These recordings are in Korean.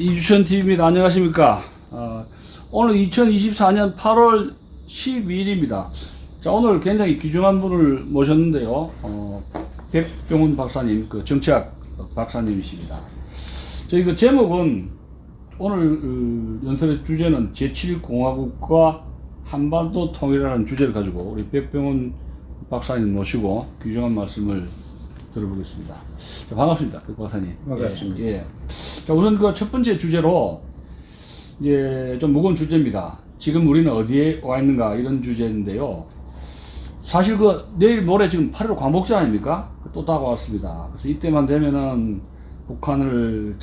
이주천 TV입니다. 안녕하십니까. 오늘 2024년 8월 12일입니다. 자, 오늘 굉장히 귀중한 분을 모셨는데요. 백병훈 박사님, 그 정치학 박사님이십니다. 저희 그 제목은 오늘 연설의 주제는 제7공화국과 한반도 통일이라는 주제를 가지고 우리 백병훈 박사님 모시고 귀중한 말씀을 들어보겠습니다. 자, 반갑습니다. 백 박사님. 반갑습니다. 예. 자, 우선 그 첫 번째 주제로 이제 좀 무거운 주제입니다. 지금 우리는 어디에 와 있는가 이런 주제인데요. 사실 그 내일 모레 지금 8.15 광복절 아닙니까? 또 다가왔습니다. 그래서 이때만 되면은 북한을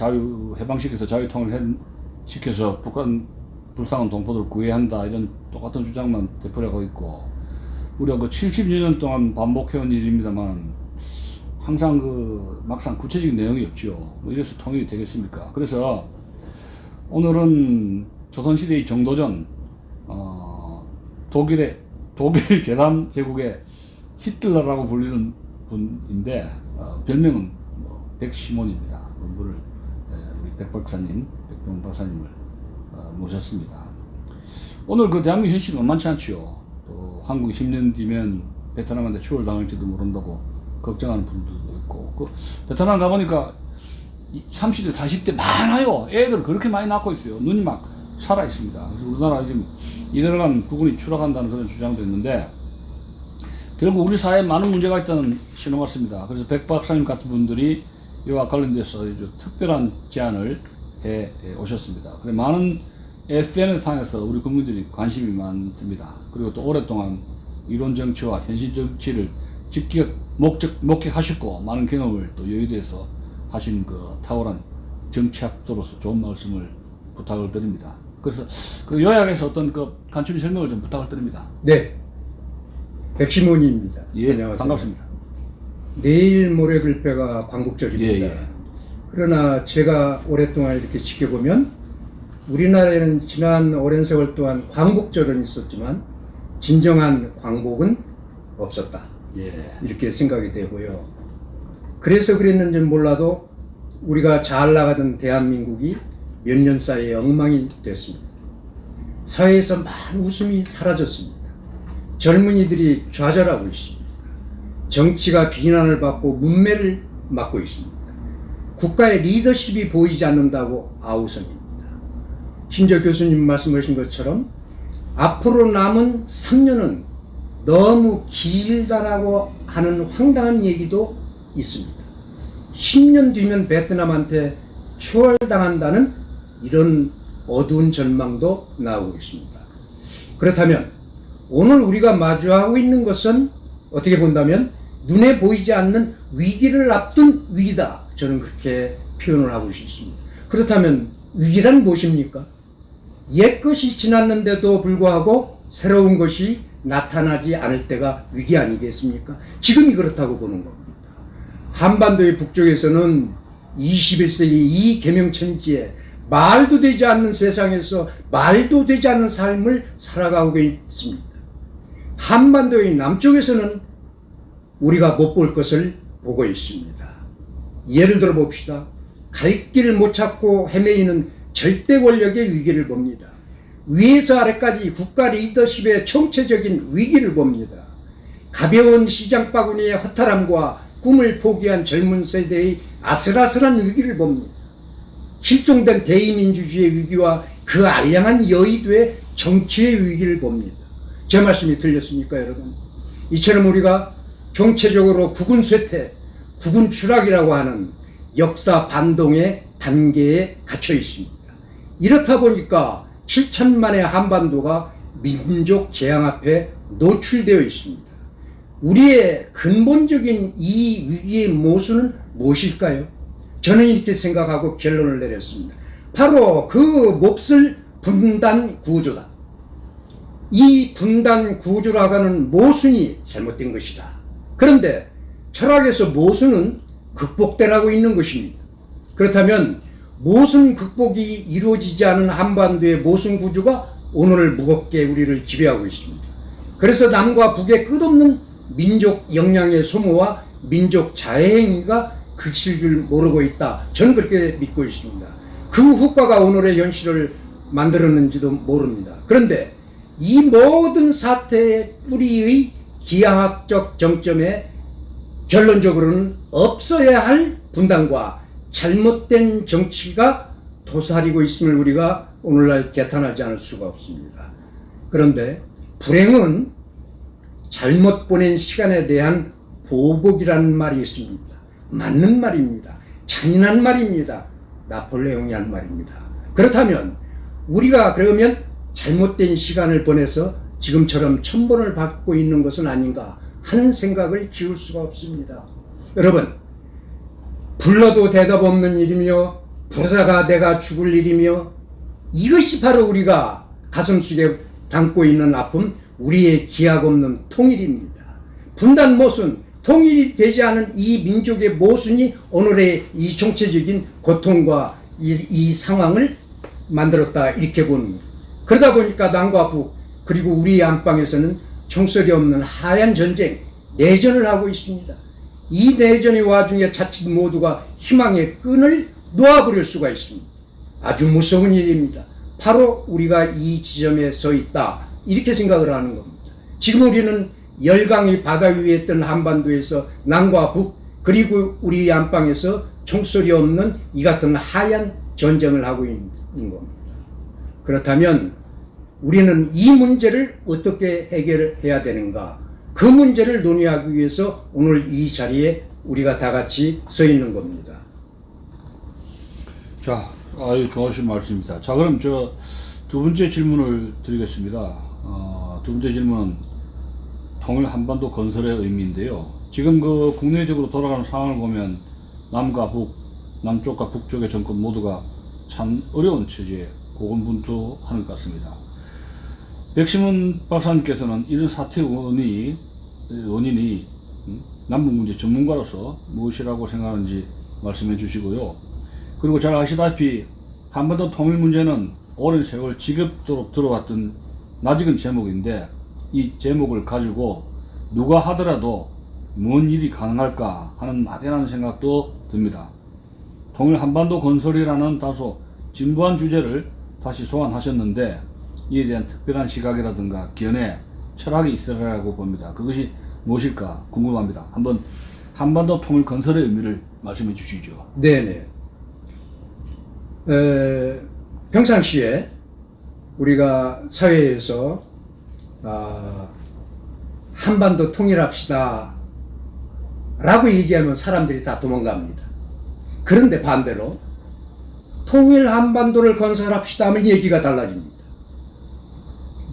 해방시켜서 자유통일 시켜서 북한 불쌍한 동포들 구해야 한다 이런 똑같은 주장만 되풀이하고 있고, 우리가 그 70여 년 동안 반복해온 일입니다만 항상 그 막상 구체적인 내용이 없죠. 뭐 이래서 통일이 되겠습니까? 그래서 오늘은 조선시대의 정도전, 독일 제3제국의 히틀러라고 불리는 분인데, 별명은 백시몬입니다. 분을 우리 백 박사님, 백병훈 박사님을 모셨습니다. 오늘 그 대한민국 현실이 만만치 않지요. 또 한국이 10년 뒤면 베트남한테 추월당할지도 모른다고 걱정하는 분들도 있고, 그 베트남 가보니까 30대, 40대 많아요. 애들 그렇게 많이 낳고 있어요. 눈이 막 살아 있습니다. 그래서 우리나라 지금 이대로가면 부군이 추락한다는 그런 주장도 있는데, 결국 우리 사회에 많은 문제가 있다는 신호 같습니다. 그래서 백 박사님 같은 분들이 이와 관련돼서 특별한 제안을 해 오셨습니다. 그래서 많은 SNS상에서 우리 국민들이 관심이 많습니다. 그리고 또 오랫동안 이론 정치와 현실 정치를 직접 목격하셨고 많은 경험을 또 여의도에서 하신 그 탁월한 정치학도로서 좋은 말씀을 부탁을 드립니다. 그래서 그 요약해서 어떤 그 간추린 설명을 좀 부탁을 드립니다. 네, 백시몬입니다. 예, 안녕하세요. 반갑습니다. 내일 모레 글빼가 광복절입니다. 예, 예. 그러나 제가 오랫동안 이렇게 지켜보면 우리나라에는 지난 오랜 세월 동안 광복절은 있었지만 진정한 광복은 없었다. 예. 이렇게 생각이 되고요. 그래서 그랬는지는 몰라도 우리가 잘 나가던 대한민국이 몇 년 사이에 엉망이 됐습니다. 사회에서 많은 웃음이 사라졌습니다. 젊은이들이 좌절하고 있습니다. 정치가 비난을 받고 문매를 맞고 있습니다. 국가의 리더십이 보이지 않는다고 아우성입니다. 심지어 교수님 말씀하신 것처럼 앞으로 남은 3년은 너무 길다라고 하는 황당한 얘기도 있습니다. 10년 뒤면 베트남한테 추월당한다는 이런 어두운 전망도 나오고 있습니다. 그렇다면 오늘 우리가 마주하고 있는 것은 어떻게 본다면 눈에 보이지 않는 위기를 앞둔 위기다. 저는 그렇게 표현을 하고 싶습니다. 그렇다면 위기란 무엇입니까? 옛 것이 지났는데도 불구하고 새로운 것이 나타나지 않을 때가 위기 아니겠습니까? 지금이 그렇다고 보는 겁니다. 한반도의 북쪽에서는 21세기 이 개명천지에 말도 되지 않는 세상에서 말도 되지 않는 삶을 살아가고 있습니다. 한반도의 남쪽에서는 우리가 못 볼 것을 보고 있습니다. 예를 들어 봅시다. 갈 길을 못 찾고 헤매이는 절대 권력의 위기를 봅니다. 위에서 아래까지 국가 리더십의 총체적인 위기를 봅니다. 가벼운 시장 바구니의 허탈함과 꿈을 포기한 젊은 세대의 아슬아슬한 위기를 봅니다. 실종된 대의민주주의의 위기와 그 알량한 여의도의 정치의 위기를 봅니다. 제 말씀이 들렸습니까, 여러분? 이처럼 우리가 총체적으로 국군 쇠퇴, 국군 추락이라고 하는 역사 반동의 단계에 갇혀 있습니다. 이렇다 보니까 7천만의 한반도가 민족 재앙 앞에 노출되어 있습니다. 우리의 근본적인 이 위기의 모순은 무엇일까요? 저는 이렇게 생각하고 결론을 내렸습니다. 바로 그 몹쓸 분단 구조다. 이 분단 구조라고 하는 모순이 잘못된 것이다. 그런데 철학에서 모순은 극복되라고 있는 것입니다. 그렇다면 모순 극복이 이루어지지 않은 한반도의 모순 구조가 오늘 무겁게 우리를 지배하고 있습니다. 그래서 남과 북의 끝없는 민족 역량의 소모와 민족 자해행위가 그칠 줄 모르고 있다. 저는 그렇게 믿고 있습니다. 그 그 후과가 오늘의 현실을 만들었는지도 모릅니다. 그런데 이 모든 사태의 뿌리의 기하학적 정점에 결론적으로는 없어야 할 분단과 잘못된 정치가 도사리고 있음을 우리가 오늘날 개탄하지 않을 수가 없습니다. 그런데 불행은 잘못 보낸 시간에 대한 보복이라는 말이 있습니다. 맞는 말입니다. 잔인한 말입니다. 나폴레옹이 한 말입니다. 그렇다면 우리가 그러면 잘못된 시간을 보내서 지금처럼 천벌을 받고 있는 것은 아닌가 하는 생각을 지울 수가 없습니다. 여러분, 불러도 대답 없는 일이며 부르다가 내가 죽을 일이며 이것이 바로 우리가 가슴속에 담고 있는 아픔, 우리의 기약 없는 통일입니다. 분단 모순, 통일이 되지 않은 이 민족의 모순이 오늘의 이 총체적인 고통과 이 상황을 만들었다, 이렇게 보는 거예요. 그러다 보니까 남과 북 그리고 우리 안방에서는 총소리 없는 하얀 전쟁, 내전을 하고 있습니다. 이 내전의 와중에 자칫 모두가 희망의 끈을 놓아버릴 수가 있습니다. 아주 무서운 일입니다. 바로 우리가 이 지점에 서 있다, 이렇게 생각을 하는 겁니다. 지금 우리는 열강의 바다 위에 있던 한반도에서 남과 북 그리고 우리 안방에서 총소리 없는 이 같은 하얀 전쟁을 하고 있는 겁니다. 그렇다면 우리는 이 문제를 어떻게 해결해야 되는가, 그 문제를 논의하기 위해서 오늘 이 자리에 우리가 다 같이 서 있는 겁니다. 자, 아유, 좋으신 말씀입니다. 자, 그럼 저 두 번째 질문을 드리겠습니다. 두 번째 질문은 통일 한반도 건설의 의미인데요. 지금 그 국내적으로 돌아가는 상황을 보면 남과 북, 남쪽과 북쪽의 정권 모두가 참 어려운 처지에 고군분투하는 것 같습니다. 백심원 박사님께서는 이런 사태의 원인이 남북 문제 전문가로서 무엇이라고 생각하는지 말씀해 주시고요. 그리고 잘 아시다시피 한반도 통일 문제는 오랜 세월 지겹도록 들어왔던 낯익은 제목인데 이 제목을 가지고 누가 하더라도 뭔 일이 가능할까 하는 막연한 생각도 듭니다. 통일 한반도 건설이라는 다소 진부한 주제를 다시 소환하셨는데 이에 대한 특별한 시각이라든가 견해, 철학이 있으리라고 봅니다. 그것이 무엇일까 궁금합니다. 한번 한반도 통일 건설의 의미를 말씀해 주시죠. 네네. 평상시에 우리가 사회에서 한반도 통일합시다 라고 얘기하면 사람들이 다 도망갑니다. 그런데 반대로 통일 한반도를 건설합시다 하면 얘기가 달라집니다.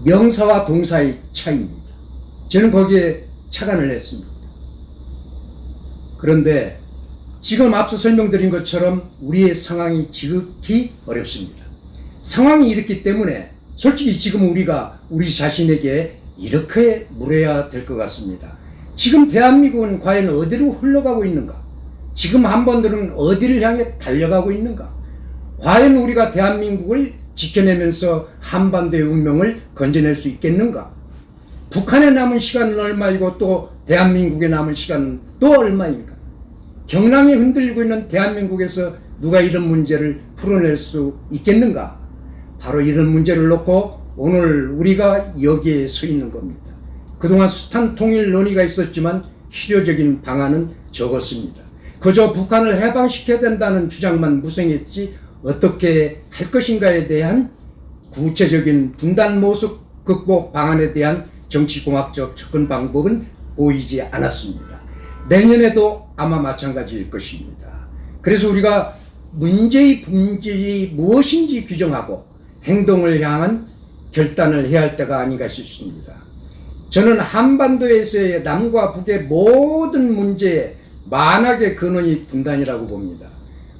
명사와 동사의 차이입니다. 저는 거기에 착안을 했습니다. 그런데 지금 앞서 설명드린 것처럼 우리의 상황이 지극히 어렵습니다. 상황이 이렇기 때문에 솔직히 지금 우리가 우리 자신에게 이렇게 물어야 될 것 같습니다. 지금 대한민국은 과연 어디로 흘러가고 있는가? 지금 한반도는 어디를 향해 달려가고 있는가? 과연 우리가 대한민국을 지켜내면서 한반도의 운명을 건져낼 수 있겠는가? 북한에 남은 시간은 얼마이고 또 대한민국에 남은 시간은 또 얼마입니까? 경랑이 흔들리고 있는 대한민국에서 누가 이런 문제를 풀어낼 수 있겠는가? 바로 이런 문제를 놓고 오늘 우리가 여기에 서 있는 겁니다. 그동안 숱한 통일 논의가 있었지만 실효적인 방안은 적었습니다. 그저 북한을 해방시켜야 된다는 주장만 무성했지 어떻게 할 것인가에 대한 구체적인 분단 모습 극복 방안에 대한 정치공학적 접근 방법은 보이지 않았습니다. 내년에도 아마 마찬가지일 것입니다. 그래서 우리가 문제의 본질이 무엇인지 규정하고 행동을 향한 결단을 해야 할 때가 아닌가 싶습니다. 저는 한반도에서의 남과 북의 모든 문제의 만악의 근원이 분단이라고 봅니다.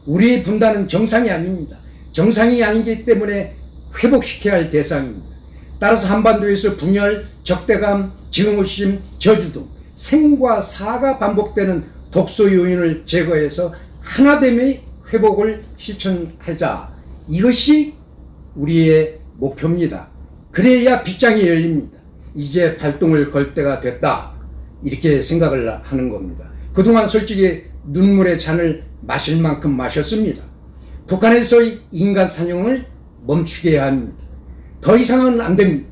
우리의 분단은 정상이 아닙니다. 정상이 아니기 때문에 회복시켜야 할 대상입니다. 따라서 한반도에서 분열, 적대감, 증오심, 저주 등 생과 사가 반복되는 독소 요인을 제거해서 하나됨의 회복을 실천하자. 이것이 우리의 목표입니다. 그래야 빗장이 열립니다. 이제 발동을 걸 때가 됐다. 이렇게 생각을 하는 겁니다. 그동안 솔직히 눈물의 잔을 마실 만큼 마셨습니다. 북한에서의 인간 사냥을 멈추게 해야 합니다. 더 이상은 안 됩니다.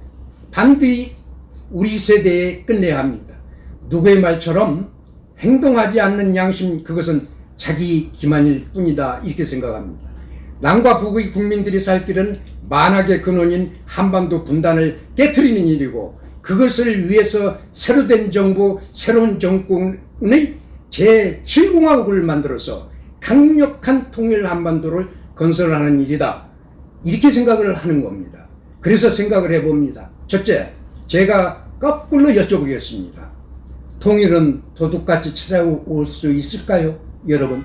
반드시 우리 세대에 끝내야 합니다. 누구의 말처럼 행동하지 않는 양심, 그것은 자기 기만일 뿐이다, 이렇게 생각합니다. 남과 북의 국민들이 살 길은 만악의 근원인 한반도 분단을 깨트리는 일이고, 그것을 위해서 새로 된 정부, 새로운 정권의 제7공화국을 만들어서 강력한 통일 한반도를 건설하는 일이다, 이렇게 생각을 하는 겁니다. 그래서 생각을 해봅니다. 첫째, 제가 거꾸로 여쭤보겠습니다. 통일은 도둑같이 찾아올 수 있을까요, 여러분?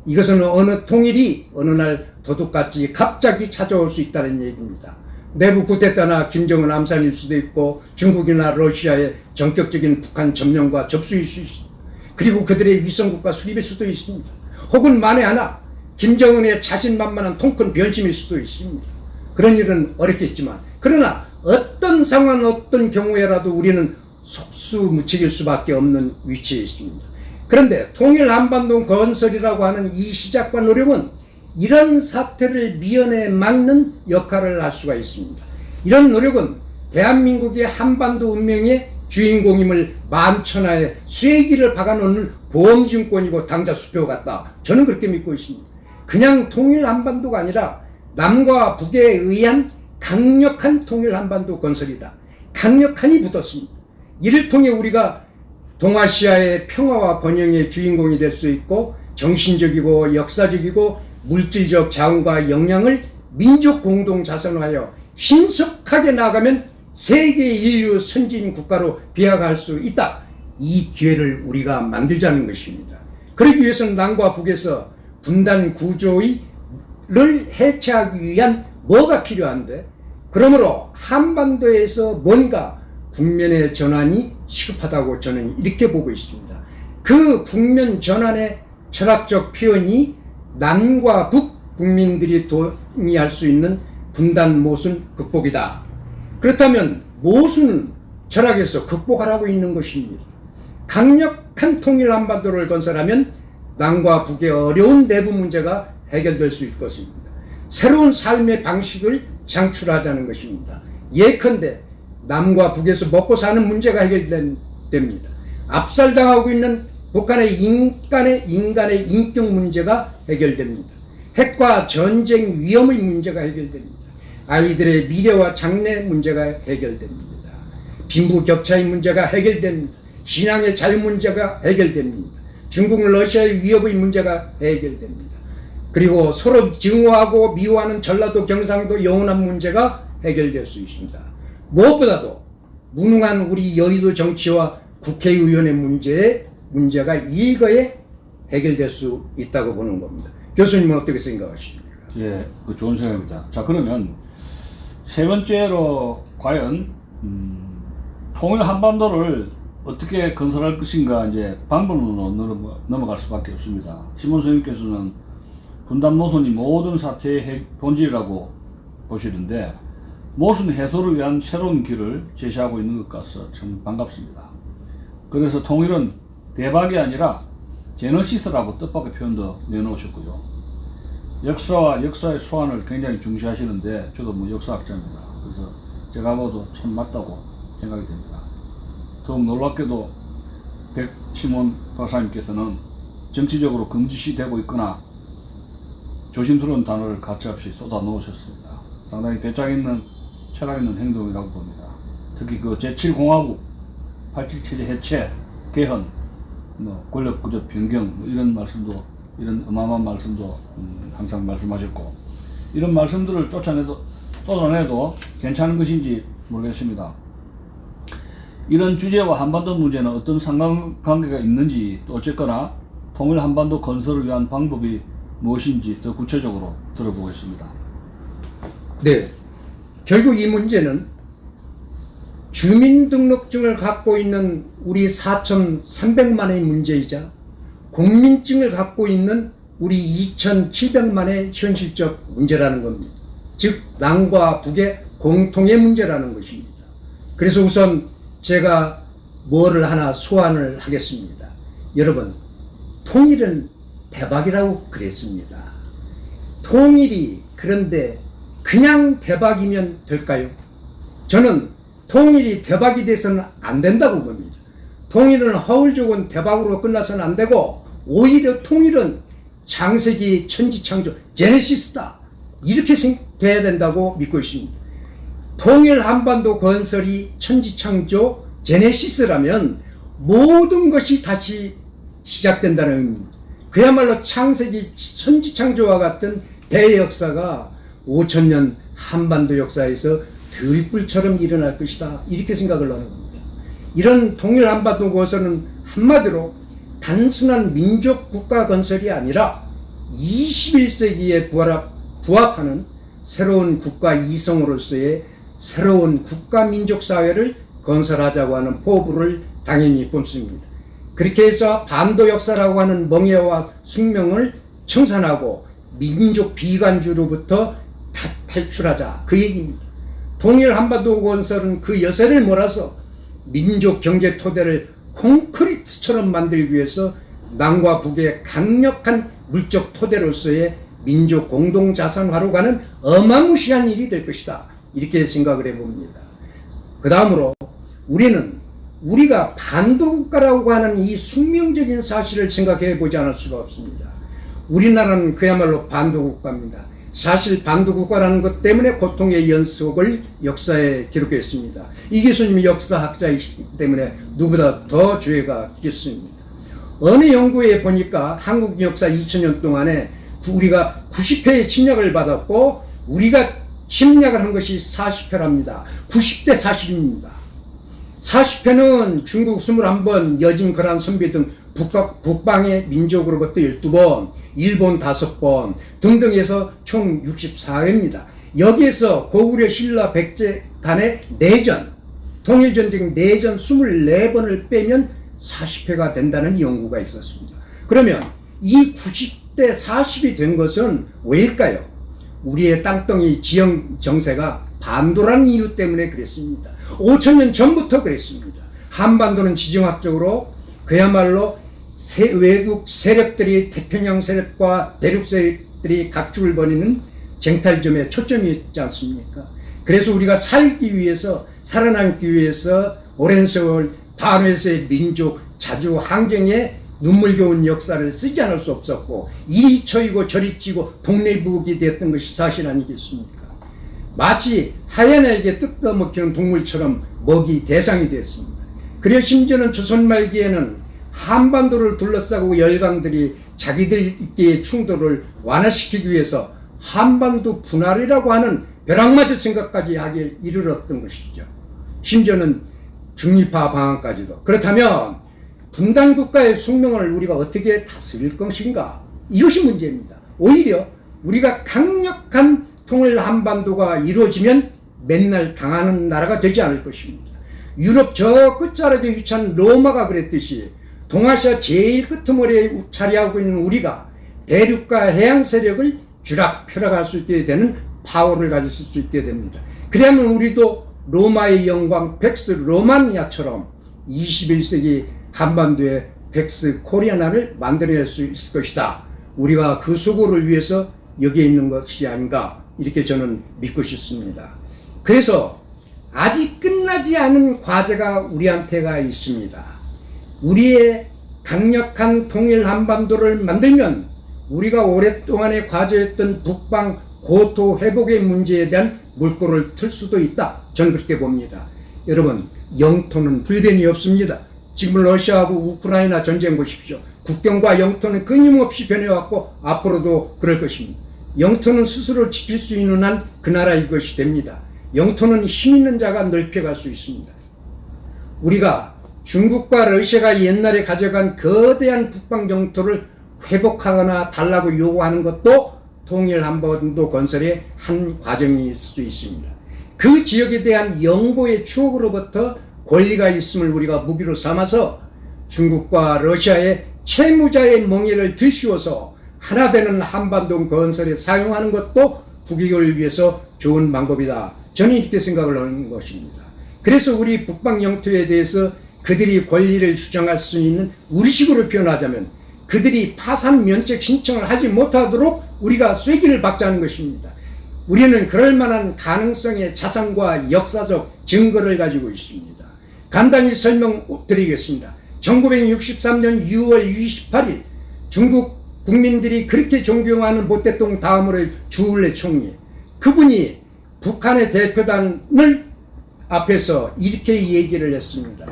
이것은 어느 통일이 어느 날 도둑같이 갑자기 찾아올 수 있다는 얘기입니다. 내부 쿠데타나 김정은 암살일 수도 있고, 중국이나 러시아의 전격적인 북한 점령과 접수일 수 있습니다. 그리고 그들의 위성국가 수립일 수도 있습니다. 혹은 만에 하나 김정은의 자신만만한 통큰 변심일 수도 있습니다. 그런 일은 어렵겠지만, 그러나 어떤 상황, 어떤 경우에라도 우리는 속수무책일 수밖에 없는 위치에 있습니다. 그런데 통일 한반도 건설이라고 하는 이 시작과 노력은 이런 사태를 미연에 막는 역할을 할 수가 있습니다. 이런 노력은 대한민국의 한반도 운명의 주인공임을 만천하에 쐐기를 박아놓는 보험증권이고 당자 수표 같다, 저는 그렇게 믿고 있습니다. 그냥 통일 한반도가 아니라 남과 북에 의한 강력한 통일 한반도 건설이다. 강력한이 붙었습니다. 이를 통해 우리가 동아시아의 평화와 번영의 주인공이 될 수 있고, 정신적이고 역사적이고 물질적 자원과 역량을 민족 공동 자산화하여 신속하게 나아가면 세계 인류 선진 국가로 비약할 수 있다. 이 기회를 우리가 만들자는 것입니다. 그러기 위해서는 남과 북에서 분단 구조를 해체하기 위한 뭐가 필요한데, 그러므로 한반도에서 뭔가 국면의 전환이 시급하다고 저는 이렇게 보고 있습니다. 그 국면 전환의 철학적 표현이 남과 북 국민들이 동의할 수 있는 분단 모순 극복이다. 그렇다면 모순은 철학에서 극복하라고 있는 것입니다. 강력한 통일 한반도를 건설하면 남과 북의 어려운 내부 문제가 해결될 수 있을 것입니다. 새로운 삶의 방식을 창출하자는 것입니다. 예컨대 남과 북에서 먹고 사는 문제가 해결됩니다. 압살당하고 있는 북한의 인간의 인격 문제가 해결됩니다. 핵과 전쟁 위험의 문제가 해결됩니다. 아이들의 미래와 장래 문제가 해결됩니다. 빈부격차의 문제가 해결됩니다. 신앙의 자유 문제가 해결됩니다. 중국, 러시아의 위협의 문제가 해결됩니다. 그리고 서로 증오하고 미워하는 전라도, 경상도 영원한 문제가 해결될 수 있습니다. 무엇보다도 무능한 우리 여의도 정치와 국회의원의 문제가 일거에 해결될 수 있다고 보는 겁니다. 교수님은 어떻게 생각하십니까? 예, 그 좋은 생각입니다. 자, 그러면 세 번째로 과연 통일 한반도를 어떻게 건설할 것인가, 이제 방법으로 넘어갈 수밖에 없습니다. 시몬 선생님께서는 분단 모순이 모든 사태의 본질이라고 보시는데, 모순 해소를 위한 새로운 길을 제시하고 있는 것 같아서 참 반갑습니다. 그래서 통일은 대박이 아니라 제너시스라고 뜻밖의 표현도 내놓으셨고요. 역사와 역사의 소환을 굉장히 중시하시는데, 저도 뭐 역사학자입니다. 그래서 제가 봐도 참 맞다고 생각이 됩니다. 더욱 놀랍게도 백시몬 박사님께서는 정치적으로 금지시 되고 있거나 조심스러운 단어를 가차없이 쏟아 넣으셨습니다. 상당히 배짱 있는, 철학 있는 행동이라고 봅니다. 특히 그 제7공화국, 87체제 해체, 개헌, 권력구조 변경, 이런 말씀도, 이런 어마어마한 말씀도 항상 말씀하셨고, 이런 말씀들을 쏟아내도 괜찮은 것인지 모르겠습니다. 이런 주제와 한반도 문제는 어떤 상관관계가 있는지, 또 어쨌거나 통일 한반도 건설을 위한 방법이 무엇인지 더 구체적으로 들어보겠습니다. 네, 결국 이 문제는 주민등록증을 갖고 있는 우리 4,300만의 문제이자 국민증을 갖고 있는 우리 2,700만의 현실적 문제라는 겁니다. 즉 남과 북의 공통의 문제라는 것입니다. 그래서 우선 제가 뭐를 하나 소환을 하겠습니다. 여러분, 통일은 대박이라고 그랬습니다. 통일이 그런데 그냥 대박이면 될까요? 저는 통일이 대박이 돼서는 안 된다고 봅니다. 통일은 허울적인 대박으로 끝나서는 안 되고 오히려 통일은 창세기 천지창조 제네시스다. 이렇게 돼야 된다고 믿고 있습니다. 통일 한반도 건설이 천지창조 제네시스라면 모든 것이 다시 시작된다는 의미입니다. 그야말로 창세기 천지창조와 같은 대역사가 5천년 한반도 역사에서 들불처럼 일어날 것이다. 이렇게 생각을 하는 겁니다. 이런 통일 한반도 건설은 한마디로 단순한 민족 국가 건설이 아니라 21세기에 부합하는 새로운 국가 이성으로서의 새로운 국가 민족 사회를 건설하자고 하는 포부를 당연히 뿜습니다. 그렇게 해서 반도 역사라고 하는 멍해와 숙명을 청산하고 민족 비관주로부터 탈출하자 그 얘기입니다. 통일 한반도 건설은 그 여세를 몰아서 민족 경제 토대를 콘크리트처럼 만들기 위해서 남과 북의 강력한 물적 토대로서의 민족 공동자산화로 가는 어마무시한 일이 될 것이다. 이렇게 생각을 해봅니다. 그 다음으로 우리가 반도국가라고 하는 이 숙명적인 사실을 생각해 보지 않을 수가 없습니다. 우리나라는 그야말로 반도국가입니다. 사실 반도국가라는 것 때문에 고통의 연속을 역사에 기록했습니다. 이 교수님이 역사학자이기 때문에 누구보다 더 죄가 있겠습니다. 어느 연구에 보니까 한국 역사 2000년 동안에 우리가 90회의 침략을 받았고 우리가 침략을 한 것이 40회랍니다. 90대 40입니다. 40회는 중국 21번, 여진, 거란, 선비 등 북방의 민족으로부터 12번, 일본 5번 등등 해서 총 64회입니다. 여기에서 고구려, 신라, 백제 간의 내전, 통일전쟁 내전 24번을 빼면 40회가 된다는 연구가 있었습니다. 그러면 이 90대 40이 된 것은 왜일까요? 우리의 땅덩이 지형 정세가 반도라는 이유 때문에 그랬습니다. 5천년 전부터 그랬습니다. 한반도는 지정학적으로 그야말로 외국 세력들이 태평양 세력과 대륙 세력들이 각축을 벌이는 쟁탈점에 초점이 있지 않습니까? 그래서 우리가 살기 위해서 살아남기 위해서 오랜 세월 반회세의 민족 자주 항쟁에 눈물겨운 역사를 쓰지 않을 수 없었고 이리 쳐이고 저리 찌고 독립국이 됐던 것이 사실 아니겠습니까? 마치 하얀에게 뜯어먹히는 동물처럼 먹이 대상이 됐습니다. 그리고 심지어는 조선 말기에는 한반도를 둘러싸고 열강들이 자기들끼리의 충돌을 완화시키기 위해서 한반도 분할이라고 하는 벼락맞을 생각까지 하기에 이르렀던 것이죠. 심지어는 중립화 방안까지도. 그렇다면 분단국가의 숙명을 우리가 어떻게 다스릴 것인가? 이것이 문제입니다. 오히려 우리가 강력한 통일 한반도가 이루어지면 맨날 당하는 나라가 되지 않을 것입니다. 유럽 저 끝자락에 위치한 로마가 그랬듯이 동아시아 제일 끄트머리에 자리하고 있는 우리가 대륙과 해양 세력을 쥐락펴락할 수 있게 되는 파워를 가질 수 있게 됩니다. 그러면 우리도 로마의 영광 펙스 로마니아처럼 21세기 한반도의 펙스 코리아나를 만들어낼 수 있을 것이다. 우리가 그 수고를 위해서 여기에 있는 것이 아닌가 이렇게 저는 믿고 싶습니다. 그래서 아직 끝나지 않은 과제가 우리한테가 있습니다. 우리의 강력한 통일 한반도를 만들면 우리가 오랫동안의 과제였던 북방 고토 회복의 문제에 대한 물꼬를 틀 수도 있다. 저는 그렇게 봅니다. 여러분, 영토는 불변이 없습니다. 지금 러시아하고 우크라이나 전쟁 보십시오. 국경과 영토는 끊임없이 변해왔고 앞으로도 그럴 것입니다. 영토는 스스로 지킬 수 있는 한 그 나라 이것이 됩니다. 영토는 힘 있는 자가 넓혀갈 수 있습니다. 우리가 중국과 러시아가 옛날에 가져간 거대한 북방 영토를 회복하거나 달라고 요구하는 것도 통일 한반도 건설의 한 과정일 수 있습니다. 그 지역에 대한 영고의 추억으로부터 권리가 있음을 우리가 무기로 삼아서 중국과 러시아의 채무자의 멍에를 들씌워서 하나 되는 한반도 건설에 사용하는 것도 국익을 위해서 좋은 방법이다. 저는 이렇게 생각을 하는 것입니다. 그래서 우리 북방 영토에 대해서 그들이 권리를 주장할 수 있는 우리식으로 표현하자면 그들이 파산 면책 신청을 하지 못하도록 우리가 쐐기를 박자는 것입니다. 우리는 그럴 만한 가능성의 자산과 역사적 증거를 가지고 있습니다. 간단히 설명드리겠습니다. 1963년 6월 28일 중국 국민들이 그렇게 존경하는 모택동 다음으로 주울레 총리, 그분이 북한의 대표단을 앞에서 이렇게 얘기를 했습니다.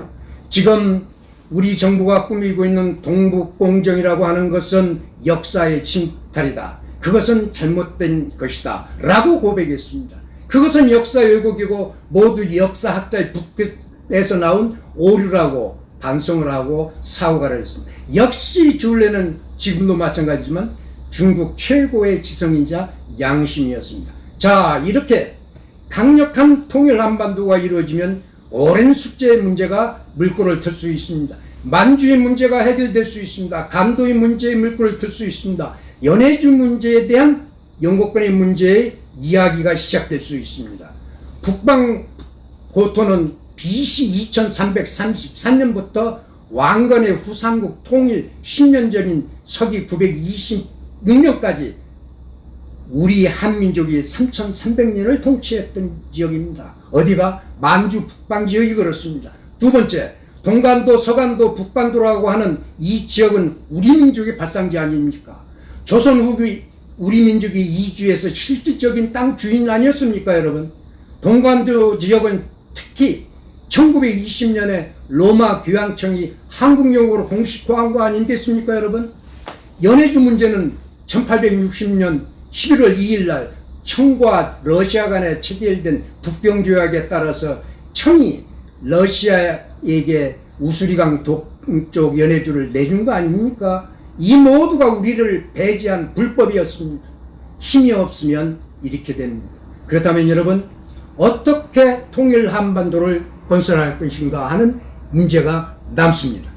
지금 우리 정부가 꾸미고 있는 동북공정이라고 하는 것은 역사의 침탈이다. 그것은 잘못된 것이다. 라고 고백했습니다. 그것은 역사 왜곡이고 모두 역사학자의 북에서 나온 오류라고 반성을 하고 사과를 했습니다. 역시 주울레는 지금도 마찬가지지만 중국 최고의 지성이자 양심이었습니다. 자, 이렇게 강력한 통일 한반도가 이루어지면 오랜 숙제의 문제가 물꼬를 틀 수 있습니다. 만주의 문제가 해결될 수 있습니다. 간도의 문제의 물꼬를 틀 수 있습니다. 연해주 문제에 대한 영국권의 문제의 이야기가 시작될 수 있습니다. 북방 고토는 BC 2333년부터 왕건의 후삼국 통일 10년 전인 서기 926년까지 우리 한민족이 3300년을 통치했던 지역입니다. 어디가? 만주 북방 지역이 그렇습니다. 두 번째, 동간도, 서간도, 북반도라고 하는 이 지역은 우리 민족의 발상지 아닙니까? 조선 후기 우리 민족이 이주해서 실질적인 땅 주인 아니었습니까, 여러분? 동간도 지역은 특히 1920년에 로마 교황청이 한국령으로 공식화한 거 아니겠습니까, 여러분? 연해주 문제는 1860년 11월 2일 날 청과 러시아 간에 체결된 북병조약에 따라서 청이 러시아에게 우수리강 동쪽 연해주를 내준 거 아닙니까? 이 모두가 우리를 배제한 불법이었습니다. 힘이 없으면 이렇게 됩니다. 그렇다면 여러분, 어떻게 통일 한반도를 건설할 것인가 하는 문제가 남습니다.